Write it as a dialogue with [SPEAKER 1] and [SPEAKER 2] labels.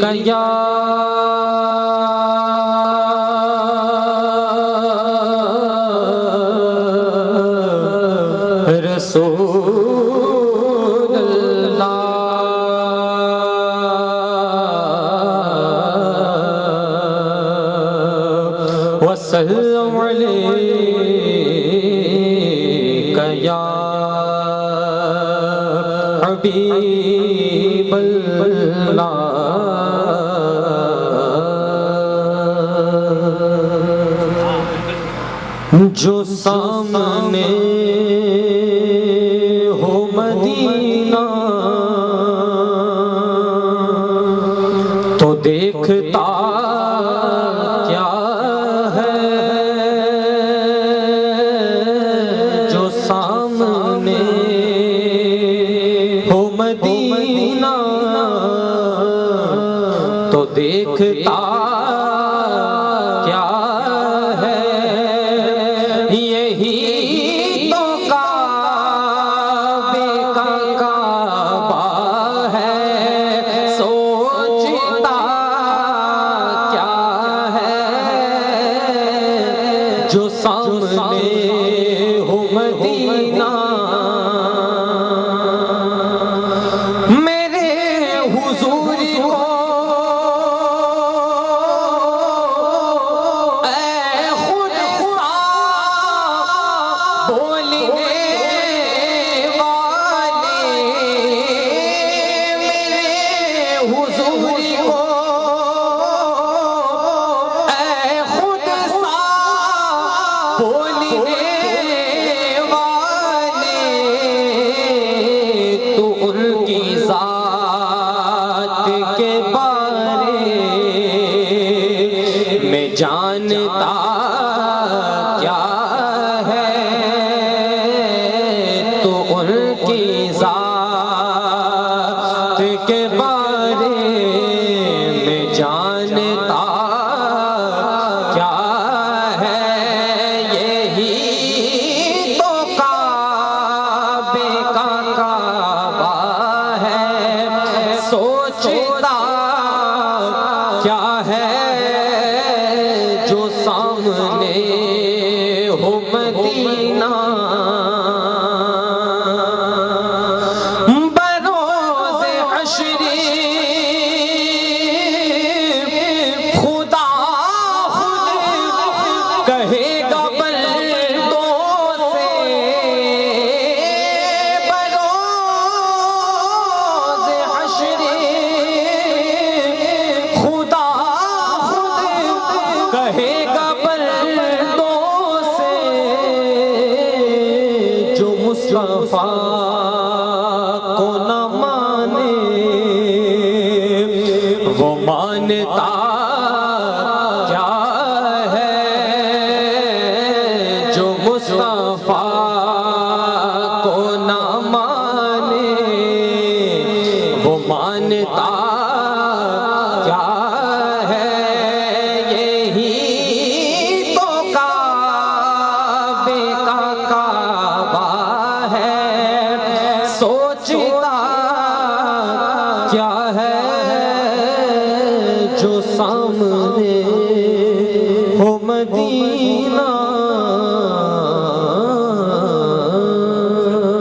[SPEAKER 1] کا یا رسول اللہ وسلم علیک یا حبیب اللہ جو سامنے ہو مدینہ تو دیکھتا کیا ہے، جو سامنے ہو مدینہ تو دیکھتا کیا ہے، یہی تو کعبے کا کعبہ ہے، سوچتا کیا ہے، جو سامنے ہو مدینہ میرے حضور کو اے خود بولنے والے، میرے حضور کو اے خود بولنے والے، تو ان کی ذات کے بارے میں جانتا کیا ہے، تو ان کی ذات کے بارے میں جانتا کیا ہے، یہی تو کعبے کا کعبہ ہے، سوچتا کیا ہے، جو سامنے ہو مدینہ بروز حشر خدا خود کہے گا بندوں سے، بروز حشر خدا خود کہے گا بندوں سے، جو مصطفیٰ کو نہ مانے وہ مانتا کیا ہے، جو مصطفیٰ کو نہ مانے وہ مانتا کیا ہے، یہی تو کعبے کا کعبہ ہے، سوچتا